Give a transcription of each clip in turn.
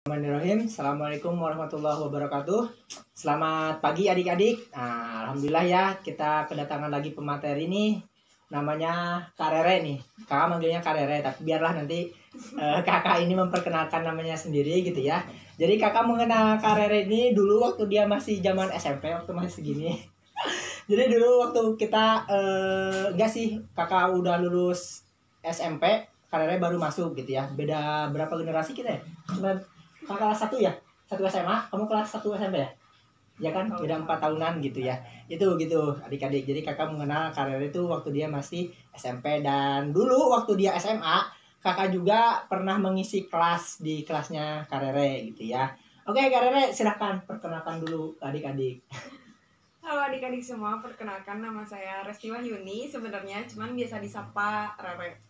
Bismillahirrahmanirrahim. Assalamualaikum warahmatullahi wabarakatuh. Selamat pagi adik-adik. Nah, alhamdulillah ya kita kedatangan lagi pemateri ini. Namanya Kak Rere nih. Kakak manggilnya Kak Rere, tapi biarlah nanti kakak ini memperkenalkan namanya sendiri gitu ya. Jadi kakak mengenal Kak Rere ini dulu waktu dia masih zaman SMP, waktu masih segini. Jadi dulu waktu kita enggak sih, kakak udah lulus SMP, Kak Rere baru masuk gitu ya. Beda berapa generasi kita ya? Cuma kakak kelas 1 ya? 1 SMA, kamu kelas 1 SMP ya? Ya kan, beda 4 tahunan gitu ya. Itu gitu adik-adik. Jadi kakak mengenal Kak Rere itu waktu dia masih SMP. Dan dulu waktu dia SMA, kakak juga pernah mengisi kelas di kelasnya Kak Rere gitu ya. Oke Kak Rere, silahkan perkenalkan dulu adik-adik. Halo adik-adik semua, perkenalkan nama saya Resti Wahyuni, sebenarnya cuman biasa disapa Rere.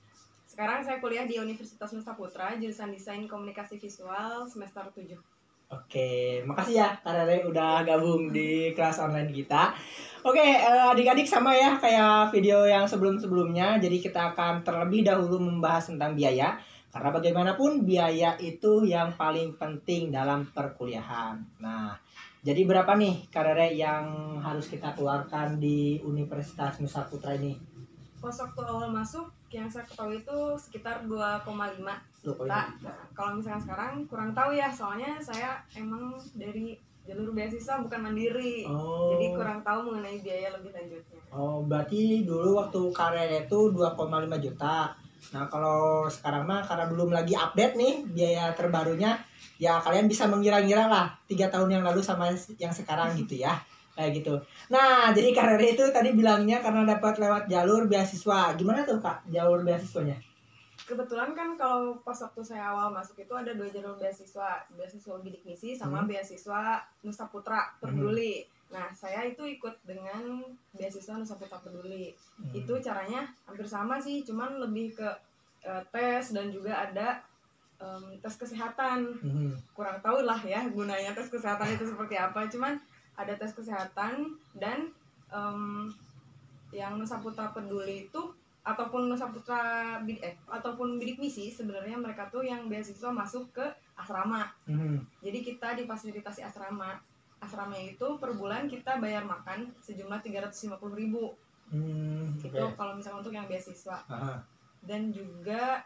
Sekarang saya kuliah di Universitas Nusa Putra, jurusan Desain Komunikasi Visual semester 7. Oke, makasih ya Kak Rere udah gabung di kelas online kita. Oke, adik-adik sama ya kayak video yang sebelum-sebelumnya. Jadi kita akan terlebih dahulu membahas tentang biaya. Karena bagaimanapun biaya itu yang paling penting dalam perkuliahan. Nah, jadi berapa nih Kak Rere yang harus kita keluarkan di Universitas Nusa Putra ini? Pas waktu awal masuk, yang saya ketahui itu sekitar 2,5 juta. Nah, kalau misalkan sekarang kurang tahu ya, soalnya saya emang dari jalur beasiswa bukan mandiri. Oh. Jadi kurang tahu mengenai biaya lebih lanjutnya. Oh, berarti dulu waktu Kak Rere itu 2,5 juta. Nah, kalau sekarang mah karena belum lagi update nih biaya terbarunya, ya kalian bisa mengira-ngira lah 3 tahun yang lalu sama yang sekarang gitu ya. Kayak gitu. Nah, jadi Kak Rere itu tadi bilangnya karena dapat lewat jalur beasiswa. Gimana tuh Kak jalur beasiswanya? Kebetulan kan kalau pas waktu saya awal masuk itu ada 2 jalur beasiswa, beasiswa bidik misi sama beasiswa Nusa Putra Peduli. Nah, saya itu ikut dengan beasiswa Nusa Putra Peduli. Itu caranya hampir sama sih, cuman lebih ke tes dan juga ada tes kesehatan. Kurang tahu lah ya gunanya tes kesehatan itu seperti apa, cuman ada tes kesehatan dan yang Nusa Putra Peduli itu ataupun Nusa Putra ataupun bidik misi, sebenarnya mereka tuh yang beasiswa masuk ke asrama. Jadi kita difasilitasi asrama. Asramanya itu per bulan kita bayar makan sejumlah 350.000. Itu kalau misalnya untuk yang beasiswa. Dan juga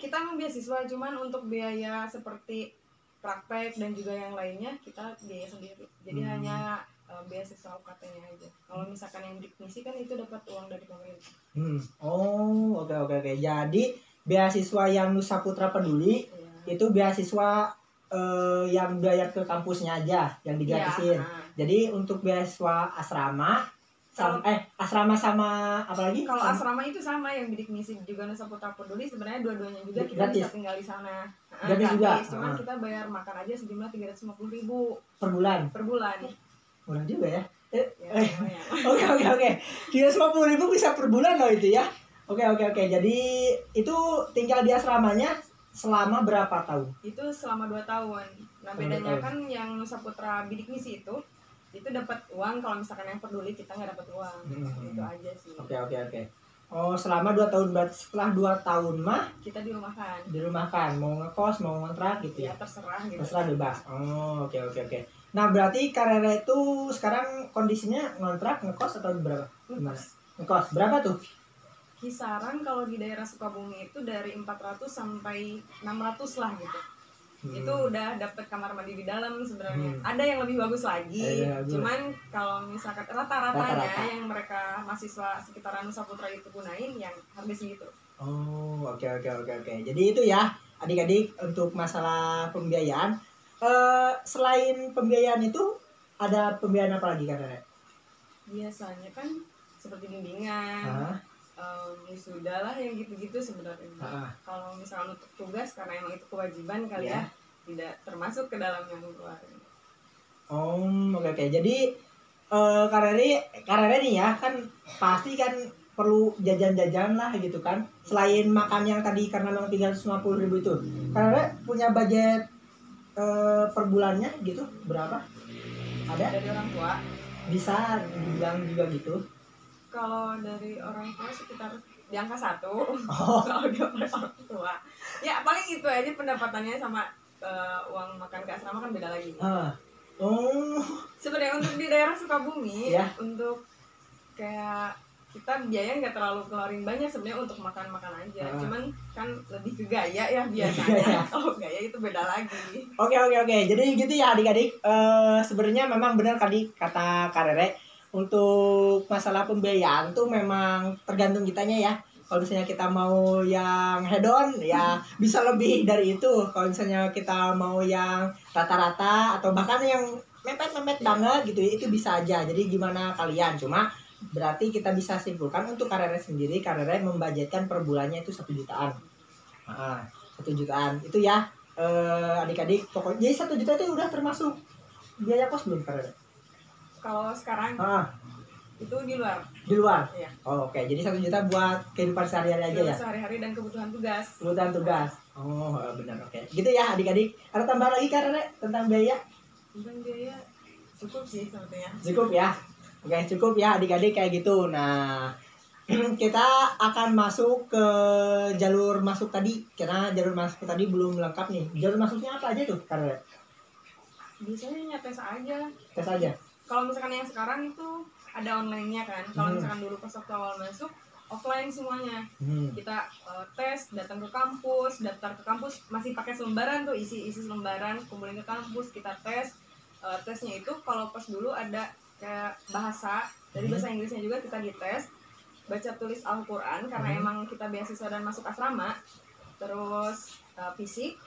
kita memang beasiswa, cuman untuk biaya seperti praktek dan juga yang lainnya kita biaya sendiri. Jadi hanya beasiswa UKT-nya aja. Kalau misalkan yang bidik misi kan itu dapat uang dari pemerintah. Oh, oke. Jadi beasiswa yang Nusa Putra Peduli itu beasiswa yang biaya ke kampusnya aja yang digratisin. Jadi untuk beasiswa asrama asrama sama apa lagi? Kalau asrama itu sama, yang bidik misi juga Nusa Putra Peduli sebenarnya dua-duanya juga kita bisa tinggal di sana. Gratis juga. Cuman kita bayar makan aja sejumlah 350.000 per bulan. Per bulan. Murah juga ya. Oke. 350.000 bisa per bulan loh itu ya. Oke. Jadi itu tinggal di asramanya selama berapa tahun? Itu selama 2 tahun. Nah, bedanya kan yang Nusa Putra bidik misi itu dapat uang, kalau misalkan yang peduli kita nggak dapat uang. Itu aja sih. Oke. Oh, selama 2 tahun, berarti setelah 2 tahun mah kita dirumahkan. Mau ngekos, mau ngontrak gitu ya? Terserah gitu. Terserah bebas. Oh, oke. Nah, berarti Kak Rere itu sekarang kondisinya ngontrak, ngekos atau berapa? Gimana? Ngekos. Berapa tuh? Kisaran kalau di daerah Sukabumi itu dari 400 sampai 600 lah gitu. Itu udah dapat kamar mandi di dalam sebenarnya. Ada yang lebih bagus lagi. Cuman kalau misalkan rata-ratanya yang mereka mahasiswa sekitaran Nusa Putra itu gunain yang harga segitu. Oh, oke. Jadi itu ya, adik-adik untuk masalah pembiayaan. Selain pembiayaan itu ada pembiayaan apa lagi Kak Rere? Biasanya kan seperti bimbingan, wisuda lah yang gitu-gitu sebenarnya. Kalau misalnya untuk tugas karena emang itu kewajiban kali ya, tidak termasuk ke dalam yang keluarga. Oh, oke. Jadi Kak Rere nih ya kan pasti kan perlu jajan-jajan lah gitu kan. Selain makan yang tadi karena memang 350.000 itu, Kak Rere punya budget per bulannya gitu berapa? Ada? Dari orang tua? Bisa dibilang juga gitu. Kalau dari orang tua sekitar di angka 1. Kalau dari orang tua ya paling itu aja pendapatannya sama uang makan ke asrama kan beda lagi. Oh. Sebenarnya untuk di daerah Sukabumi, Ya. untuk kayak kita biaya nggak terlalu keluarin banyak sebenarnya untuk makan aja. Cuman kan lebih ke gaya ya biasanya. Kalau gaya itu beda lagi. Oke. Jadi gitu ya adik-adik. Sebenarnya memang benar tadi kata Kak Rere, untuk masalah pembiayaan tuh memang tergantung kitanya ya. Kalau misalnya kita mau yang head on ya bisa lebih dari itu. Kalau misalnya kita mau yang rata-rata atau bahkan yang mepet-mepet banget gitu ya, itu bisa aja. Jadi gimana kalian? Cuma berarti kita bisa simpulkan untuk Kak Rere sendiri, Kak Rere membajetkan per bulannya itu 1 jutaan. 1 jutaan itu ya adik-adik pokoknya. Jadi 1 juta itu udah termasuk biaya kos belum Kak Rere? Kalau sekarang itu di luar. Di luar? Iya. Oh, oke. Jadi 1 juta buat kehidupan sehari-hari aja ya? Sehari-hari dan kebutuhan tugas. Kebutuhan tugas. Oh, benar. Oke. Gitu ya adik-adik. Ada tambahan lagi Kak Rere tentang biaya? Tentang biaya cukup sih sebetulnya. Cukup ya. Oke, cukup ya adik-adik kayak gitu. Nah, kita akan masuk ke jalur masuk tadi. Karena jalur masuk tadi belum lengkap nih. Jalur masuknya apa aja tuh Kak Rere? Biasanya tes aja. Tes aja. Kalau misalkan yang sekarang itu ada online-nya kan. Kalau misalkan dulu pas waktu awal masuk offline semuanya. Kita tes, datang ke kampus, daftar ke kampus, masih pakai selembaran tuh, isi selembaran, kumpulin ke kampus, kita tes. Tesnya itu kalau pas dulu ada kayak bahasa, dari bahasa Inggrisnya juga kita dites, baca tulis Al-Quran karena emang kita beasiswa dan masuk asrama, terus fisik,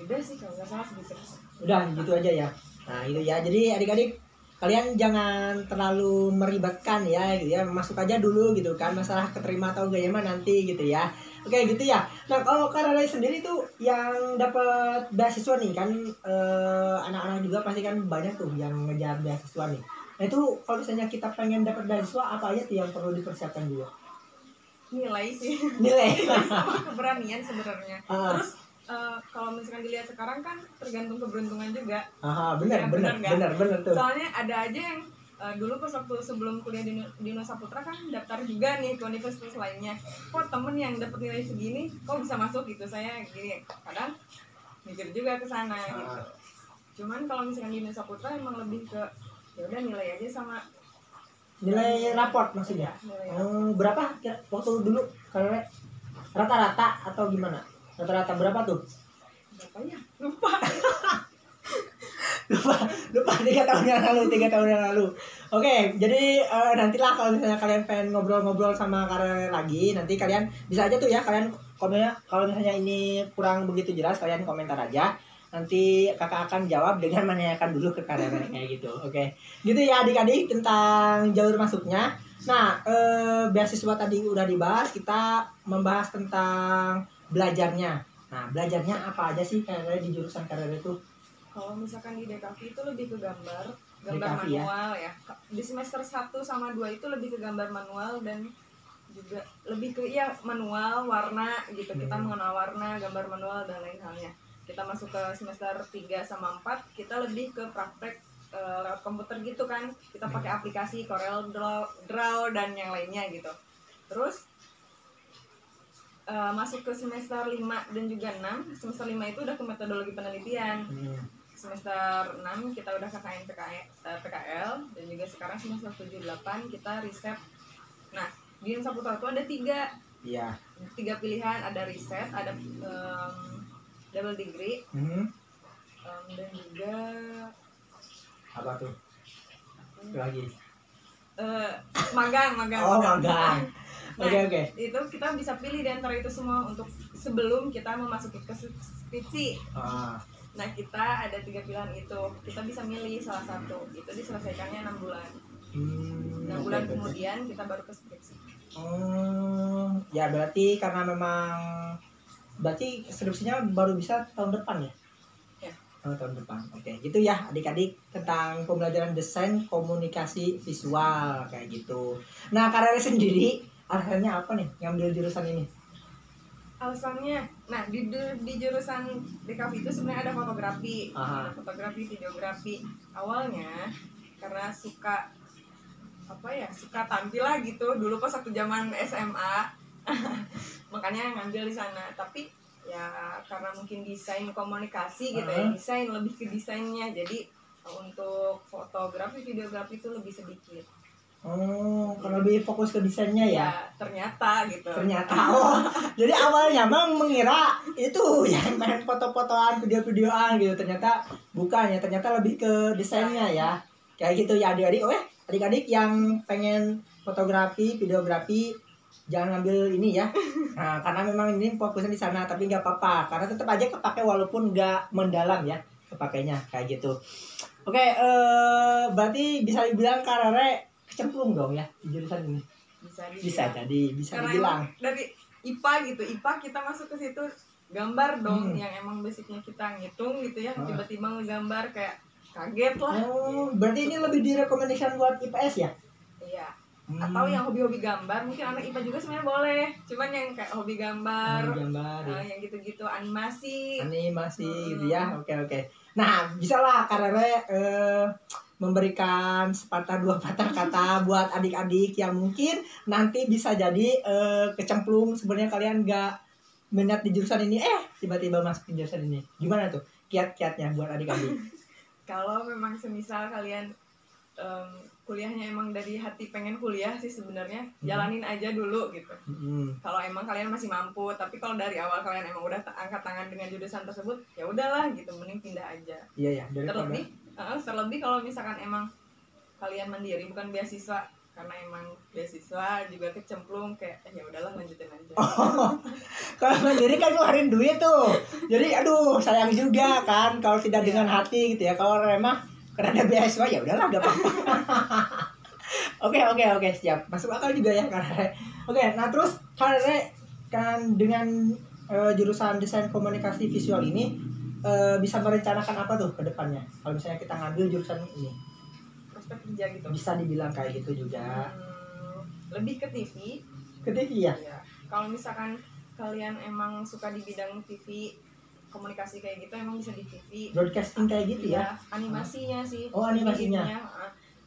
udah sih kalau nggak salah segitu. Udah gitu aja ya. Nah itu ya, jadi adik-adik kalian jangan terlalu meribatkan ya gitu ya, masuk aja dulu gitu kan, masalah keterima atau enggak ya mah nanti gitu ya. Oke gitu ya. Nah kalau Kak Rere sendiri tuh yang dapat beasiswa nih kan, anak-anak juga pasti kan banyak tuh yang ngejar beasiswa nih. Nah itu kalau misalnya kita pengen dapat beasiswa apa aja tuh yang perlu dipersiapkan juga? Nilai sih. Nilai. Sama keberanian sebenarnya. Terus kalau misalkan dilihat sekarang kan tergantung keberuntungan juga. Benar tuh. Soalnya ada aja yang dulu pas waktu sebelum kuliah di Nusa Putra kan daftar juga nih ke universitas lainnya. Kok temen yang dapat nilai segini kok bisa masuk gitu, saya gini kadang mikir juga ke sana gitu. Cuman kalau misalkan di Nusa Putra emang lebih ke ya udah nilai aja sama nilai raport maksudnya. Berapa waktu dulu kalau rata-rata atau gimana? Rata-rata berapa tuh? Berapa ya? Lupa. lupa 3 tahun yang lalu. Oke, jadi nantilah kalau misalnya kalian pengen ngobrol-ngobrol sama Kak Rere lagi, nanti kalian bisa aja tuh ya, kalian komennya kalau misalnya ini kurang begitu jelas kalian komentar aja. Nanti kakak akan jawab dengan menanyakan dulu ke Kak Rere kayak gitu. Oke. Gitu ya adik-adik tentang jalur masuknya. Nah, beasiswa tadi udah dibahas, kita membahas tentang belajarnya. Nah, belajarnya apa aja sih Kak Rere di jurusan Kak Rere itu? Kalau misalkan di DKV itu lebih ke gambar DKV, manual ya. Di semester 1 sama 2 itu lebih ke gambar manual dan juga lebih ke manual, warna gitu. Kita mengenal warna, gambar manual dan lain halnya. Kita masuk ke semester 3 sama 4, kita lebih ke praktek lewat komputer gitu kan. Kita pakai aplikasi Corel Draw dan yang lainnya gitu. Terus masuk ke semester 5 dan juga 6. Semester 5 itu udah ke metodologi penelitian. Semester 6 kita udah KKN PKL dan juga sekarang semester 7-8 kita riset. Nah, di Nusa Putra itu ada 3 pilihan, ada riset, ada double degree, dan juga apa tuh? Lagi magang. Oh, magang. Nah, Oke. itu kita bisa pilih di antara itu semua untuk sebelum kita memasuki ke skripsi. Nah, kita ada 3 pilihan itu. Kita bisa milih salah satu. Itu diselesaikannya 6 bulan. 6 bulan kemudian kita baru ke skripsi. Ya berarti karena memang berarti skripsinya baru bisa tahun depan ya? Ya. Tahun depan. Oke, gitu ya adik-adik tentang pembelajaran desain komunikasi visual kayak gitu. Nah, Kak Rere sendiri alasannya apa nih ngambil jurusan ini? Alasannya, nah di jurusan DKV itu sebenarnya ada fotografi, fotografi, videografi. Awalnya karena suka tampil lah gitu. Dulu pas waktu zaman SMA, makanya ngambil di sana. Tapi Ya karena mungkin desain komunikasi gitu ya, desain lebih ke desainnya. Jadi untuk fotografi, videografi itu lebih sedikit. Oh, kalau lebih fokus ke desainnya ya? Ya, ternyata gitu. Ternyata, oh, jadi awalnya Bang mengira itu yang main foto-fotoan, video-videoan gitu. Ternyata bukan ya, ternyata lebih ke desainnya ya. Kayak gitu ya adik-adik. Adik-adik yang pengen fotografi, videografi, jangan ngambil ini ya. Nah, karena memang ini fokusnya di sana, tapi nggak apa-apa. Karena tetap aja kepake walaupun nggak mendalam ya kepakainya kayak gitu. Oke, berarti bisa dibilang Kak Rere kecemplung dong ya di jurusan ini. Bisa karena dibilang. Dari IPA gitu, IPA kita masuk ke situ gambar dong, yang emang basicnya kita ngitung gitu ya, tiba-tiba ngegambar kayak kaget lah. Oh, berarti ini lebih direkomendasikan buat IPS ya? Iya. Atau yang hobi-hobi gambar, mungkin anak IPA juga sebenarnya boleh, cuman yang kayak hobi gambar, ya. yang gitu-gitu, animasi gitu ya. Oke. Nah, bisa lah Kak Rere memberikan sepatah dua patah kata buat adik-adik yang mungkin nanti bisa jadi kecemplung, sebenarnya kalian nggak minat di jurusan ini, tiba-tiba masuk di jurusan ini. Gimana tuh kiat-kiatnya buat adik-adik? Kalau memang semisal kalian kuliahnya emang dari hati pengen kuliah sih sebenarnya, jalanin aja dulu gitu. Kalau emang kalian masih mampu, tapi kalau dari awal kalian emang udah angkat tangan dengan jurusan tersebut, ya udahlah gitu, mending pindah aja. Iya ya. Terlebih kalau misalkan emang kalian mandiri bukan beasiswa, karena emang beasiswa juga kecemplung kayak ya udahlah lanjutin aja. Kalau mandiri kan ngeluarin duit tuh, jadi aduh sayang juga kan kalau tidak dengan hati gitu ya. Kalau remah karena ada beasiswa ya udahlah gak apa-apa. Oke, siap, masuk akal juga ya Kak. Oke, nah terus Kak kan dengan jurusan desain komunikasi visual ini bisa merencanakan apa tuh ke depannya kalau misalnya kita ngambil jurusan ini? Prospek kerja gitu. Bisa dibilang kayak gitu juga. Lebih ke TV. Ke TV ya? Ya. Kalau misalkan kalian emang suka di bidang TV, komunikasi kayak gitu, emang bisa di TV. Broadcasting kayak gitu ya? Animasinya sih. Oh, animasinya.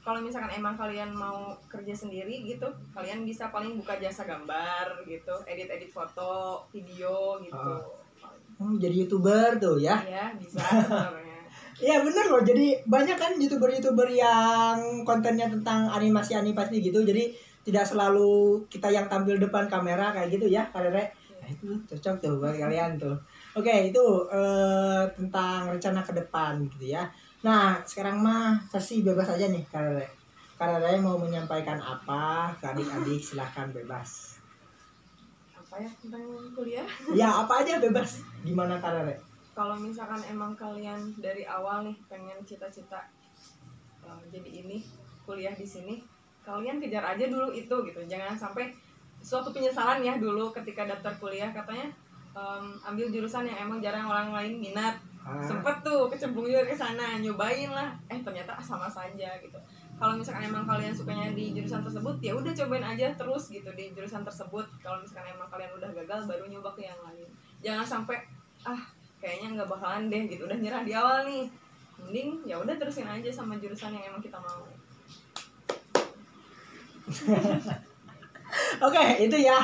Kalau misalkan emang kalian mau kerja sendiri gitu, kalian bisa paling buka jasa gambar gitu, edit foto, video gitu. Jadi YouTuber tuh ya? Iya, bisa sebenarnya. Iya bener loh, jadi banyak kan YouTuber yang kontennya tentang animasi gitu, jadi tidak selalu kita yang tampil depan kamera kayak gitu ya Kak Rere. Nah, itu cocok tuh buat kalian tuh. Oke, itu tentang rencana ke depan gitu ya. Nah, sekarang mah sesi bebas aja nih Kak Rere. Kak Rere mau menyampaikan apa ke adik-adik, silahkan bebas. Apa ya tentang kuliah? Ya, apa aja bebas. Gimana Kak Rere? Kalau misalkan emang kalian dari awal nih pengen cita-cita jadi ini, kuliah di sini, kalian kejar aja dulu itu gitu. Jangan sampai suatu penyesalan ya dulu ketika daftar kuliah katanya ambil jurusan yang emang jarang orang lain minat. Sempet tuh kecemplung juga ke sana, nyobain lah, ternyata sama saja gitu. Kalau misalkan emang kalian sukanya di jurusan tersebut, ya udah cobain aja terus gitu di jurusan tersebut. Kalau misalkan emang kalian udah gagal, baru nyoba ke yang lain. Jangan sampai kayaknya nggak bakalan deh gitu, udah nyerah di awal nih. Mending ya udah terusin aja sama jurusan yang emang kita mau. Oke, itu ya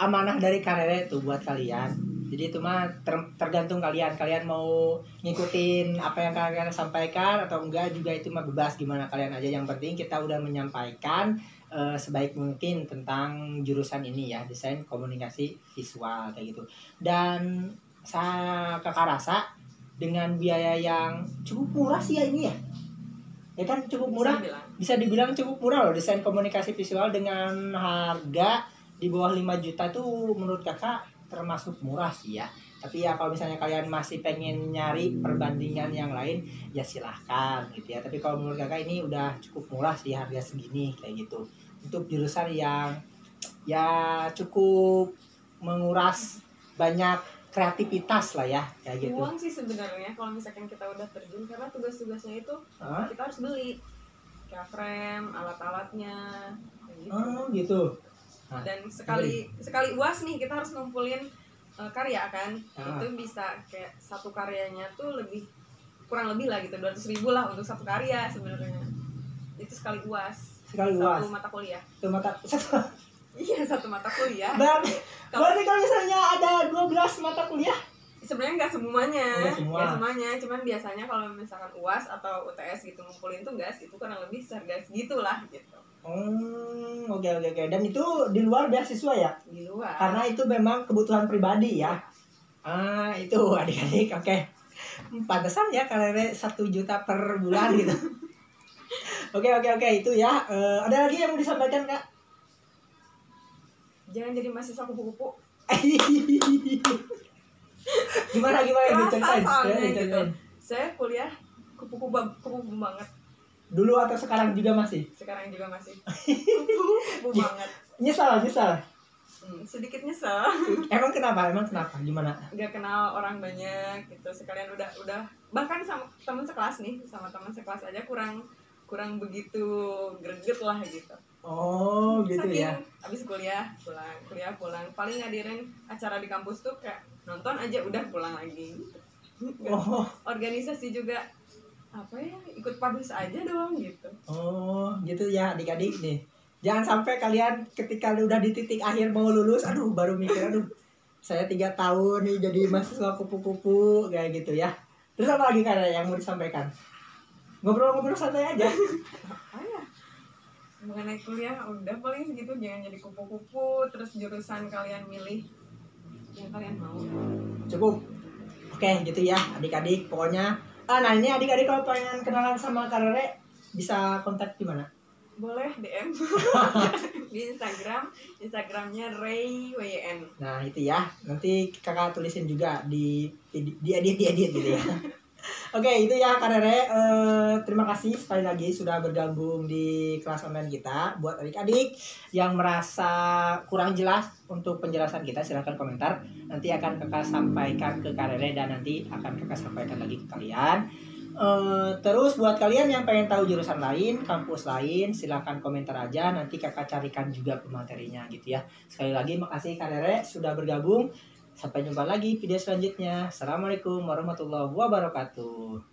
amanah dari Kak Rere tuh buat kalian. Jadi itu mah tergantung kalian mau ngikutin apa yang kalian sampaikan atau enggak, juga itu mah bebas, gimana kalian aja. Yang penting kita udah menyampaikan sebaik mungkin tentang jurusan ini ya, desain komunikasi visual kayak gitu. Dan kakak rasa dengan biaya yang cukup murah sih ya ini ya. Ya kan cukup murah, bisa dibilang cukup murah loh desain komunikasi visual. Dengan harga di bawah 5 juta tuh menurut kakak termasuk murah sih ya. Tapi ya kalau misalnya kalian masih pengen nyari perbandingan yang lain ya silahkan gitu ya. Tapi kalau menurut kakak ini udah cukup murah sih harga segini kayak gitu, untuk jurusan yang ya cukup menguras banyak kreativitas lah ya kayak gitu. Uang sih sebenarnya kalau misalkan kita udah terjun, karena tugas-tugasnya itu kita harus beli kayak frame, alat-alatnya gitu. Dan sekali UAS nih kita harus ngumpulin karya kan. Itu bisa kayak satu karyanya tuh kurang lebih lah gitu 200.000 lah untuk satu karya sebenarnya. Itu sekali UAS. Satu mata kuliah. Iya, 1 mata kuliah. Berarti kalau misalnya ada 12 mata kuliah? Sebenarnya nggak semuanya. Nggak semuanya, cuman biasanya kalau misalkan UAS atau UTS gitu ngumpulin tugas itu kurang lebih seharga segitulah gitu. Oke. Dan itu di luar beasiswa ya? Di luar. Karena itu memang kebutuhan pribadi ya. Itu adik-adik, oke. Pantesan ya karena 1 juta per bulan gitu. Oke, itu ya. Ada lagi yang mau disampaikan, Kak? Jangan jadi mahasiswa kupu-kupu. Gimana Kerasa diceritain? soalnya gitu. Saya kuliah kupu-kupu banget. Dulu atau sekarang juga masih? Sekarang juga masih. Kupu-kupu banget. Nyesal. Sedikit nyesel. Emang kenapa? Gimana? Gak kenal orang banyak gitu. Sekalian udah bahkan sama teman sekelas nih, sama teman sekelas aja kurang begitu greget lah gitu. Oh gitu. Saking ya. abis kuliah pulang paling ngadirin acara di kampus tuh kayak nonton aja udah pulang lagi. Organisasi juga apa ya, ikut padus aja doang gitu. Gitu ya adik-adik nih. Jangan sampai kalian ketika udah di titik akhir mau lulus, baru mikir, saya 3 tahun nih jadi mahasiswa kupu-kupu kayak gitu ya. Terus apa lagi Kak yang mau disampaikan? Ngobrol-ngobrol santai aja. Mengenai kuliah udah paling segitu, jangan jadi kupu-kupu, terus jurusan kalian milih yang kalian mau. Cukup. Oke, gitu ya adik-adik. Pokoknya nah ini adik-adik kalau pengen kenalan sama Kak Rere bisa kontak di mana? Boleh DM di Instagramnya RayWYN. Nah itu ya, nanti kakak tulisin juga di edit gitu ya. Oke, itu ya Kak Rere. Terima kasih sekali lagi sudah bergabung di kelas online kita. Buat adik-adik yang merasa kurang jelas untuk penjelasan kita, silahkan komentar. Nanti akan kakak sampaikan ke Kak Rere dan nanti akan kakak sampaikan lagi ke kalian. Terus buat kalian yang pengen tahu jurusan lain, kampus lain, silahkan komentar aja. Nanti kakak carikan juga pematerinya gitu ya. Sekali lagi makasih Kak Rere sudah bergabung. Sampai jumpa lagi video selanjutnya. Assalamualaikum warahmatullahi wabarakatuh.